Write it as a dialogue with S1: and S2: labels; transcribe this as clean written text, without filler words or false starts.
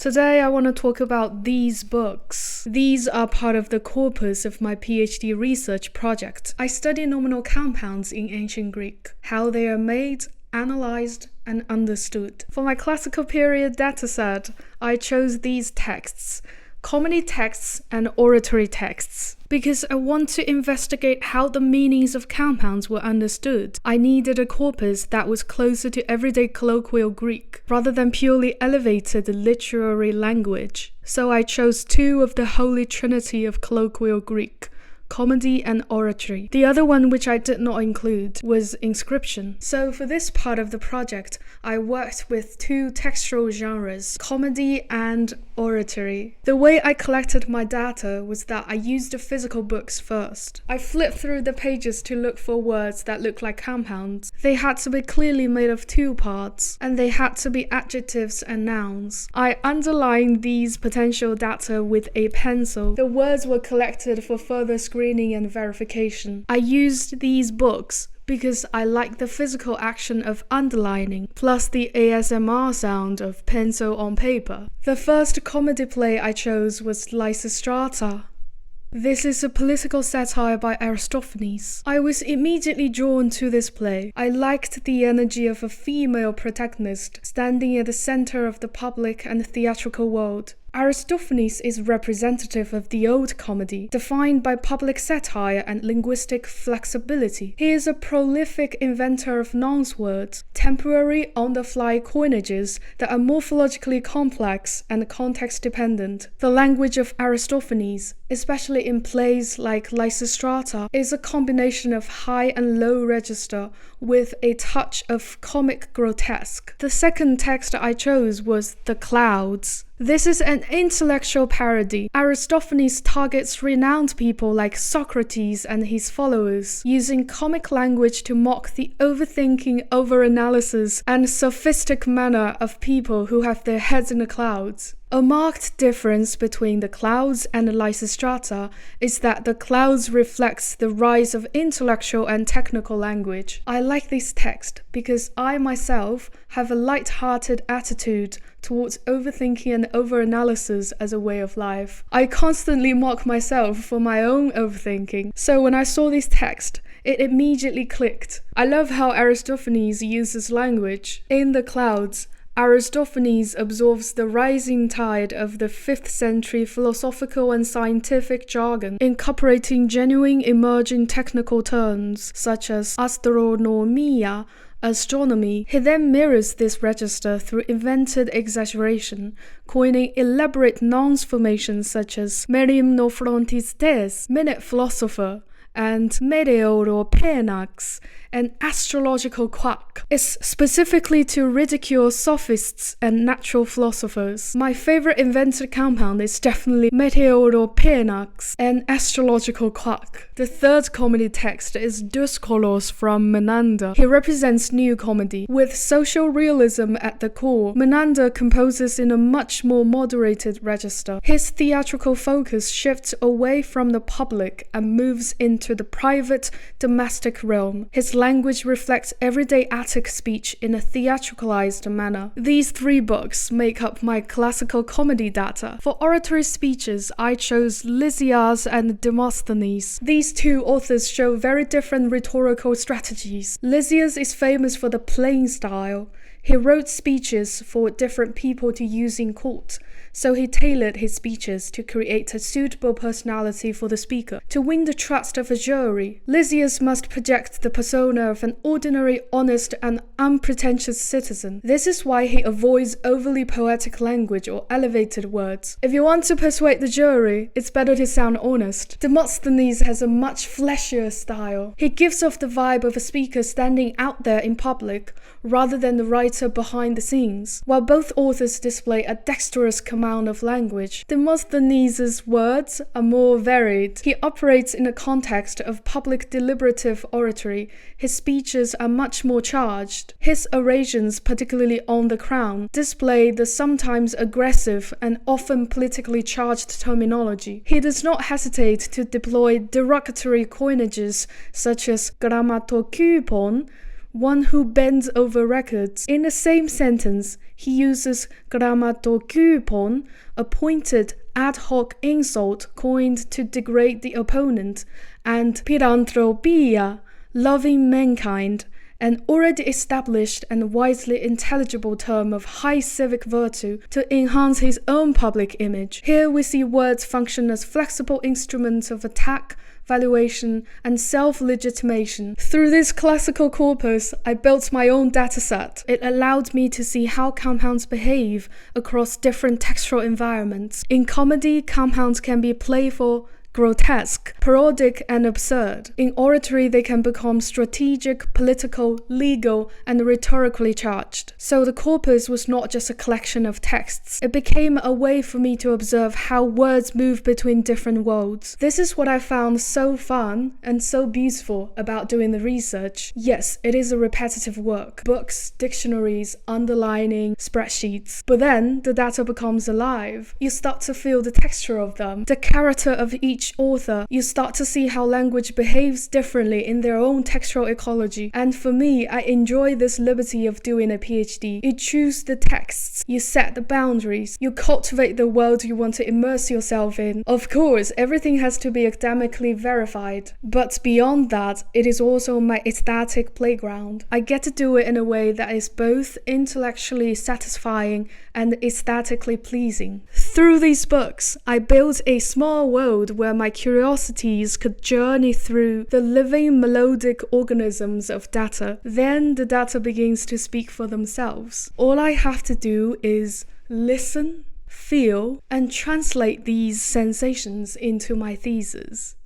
S1: Today I want to talk about these books. These are part of the corpus of my PhD research project. I study nominal compounds in ancient Greek, how they are made, analyzed, and understood. For my classical period dataset, I chose these texts, comedy texts and oratory texts, because I want to investigate how the meanings of compounds were understood. I needed a corpus that was closer to everyday colloquial Greek, rather than purely elevated literary language. So I chose two of the holy trinity of colloquial Greek, comedy and oratory. The other one, which I did not include, was inscription. So for this part of the project, I worked with two textual genres, comedy and oratory. The way I collected my data was that I used the physical books first. I flipped through the pages to look for words that looked like compounds. They had to be clearly made of two parts, and they had to be adjectives and nouns. I underlined these potential data with a pencil. The words were collected for further screening and verification. I used these books because I like the physical action of underlining, plus the ASMR sound of pencil on paper. The first comedy play I chose was Lysias. This is a political satire by Aristophanes. I was immediately drawn to this play. I liked the energy of a female protagonist standing at the center of the public and theatrical world. Aristophanes is representative of the old comedy, defined by public satire and linguistic flexibility. He is a prolific inventor of nonce words, temporary, on-the-fly coinages that are morphologically complex and context-dependent. The language of Aristophanes, especially in plays like Lysistrata, is a combination of high and low register with a touch of comic grotesque. The second text I chose was The Clouds. This is an intellectual parody. Aristophanes targets renowned people like Socrates and his followers, using comic language to mock the overthinking, overanalysis, and sophistic manner of people who have their heads in the clouds. A marked difference between The Clouds and Lysistrata is that The Clouds reflects the rise of intellectual and technical language. I like this text because I myself have a light-hearted attitude towards overthinking and overanalysis as a way of life. I constantly mock myself for my own overthinking, so when I saw this text, it immediately clicked. I love how Aristophanes uses language. In The Clouds, Aristophanes absorbs the rising tide of the 5th century philosophical and scientific jargon, incorporating genuine emerging technical terms such as astronomia, astronomy. He then mirrors this register through invented exaggeration, coining elaborate nouns formations such as merimnophronstes, minute philosopher, and meteoropenax, an astrological quack. It's specifically to ridicule sophists and natural philosophers. My favorite invented compound is definitely meteoropenax, an astrological quack. The third comedy text is Dyskolos from Menander. He represents new comedy. With social realism at the core, Menander composes in a much more moderated register. His theatrical focus shifts away from the public and moves into the private, domestic realm. His language reflects everyday Attic speech in a theatricalized manner. These three books make up my classical comedy data. For oratory speeches, I chose Lysias and Demosthenes. These two authors show very different rhetorical strategies. Lysias is famous for the plain style. He wrote speeches for different people to use in court, so he tailored his speeches to create a suitable personality for the speaker. To win the trust of a jury, Lysias must project the persona of an ordinary, honest, and unpretentious citizen. This is why he avoids overly poetic language or elevated words. If you want to persuade the jury, it's better to sound honest. Demosthenes has a much fleshier style. He gives off the vibe of a speaker standing out there in public, rather than the writer behind the scenes. While both authors display a dexterous command of language, Demosthenes' words are more varied. He operates in a context of public deliberative oratory. His speeches are much more charged. His orations, particularly on the crown, display the sometimes aggressive and often politically charged terminology. He does not hesitate to deploy derogatory coinages such as grammatokupon, one who bends over records. In the same sentence, he uses grammatokupon, a pointed ad hoc insult coined to degrade the opponent, and philanthropia, loving mankind, an already established and widely intelligible term of high civic virtue to enhance his own public image. Here we see words function as flexible instruments of attack, valuation, and self-legitimation. Through this classical corpus, I built my own dataset. It allowed me to see how compounds behave across different textual environments. In comedy, compounds can be playful, grotesque, parodic, and absurd. In oratory, they can become strategic, political, legal, and rhetorically charged. So the corpus was not just a collection of texts. It became a way for me to observe how words move between different worlds. This is what I found so fun and so beautiful about doing the research. Yes, it is a repetitive work. Books, dictionaries, underlining, spreadsheets. But then the data becomes alive. You start to feel the texture of them, the character of each author. You start to see how language behaves differently in their own textual ecology. And for me, I enjoy this liberty of doing a PhD. You choose the texts, you set the boundaries, you cultivate the world you want to immerse yourself in. Of course, everything has to be academically verified. But beyond that, it is also my aesthetic playground. I get to do it in a way that is both intellectually satisfying and aesthetically pleasing. Through these books, I built a small world where my curiosities could journey through the living melodic organisms of data. Then the data begins to speak for themselves. All I have to do is listen, feel, and translate these sensations into my thesis.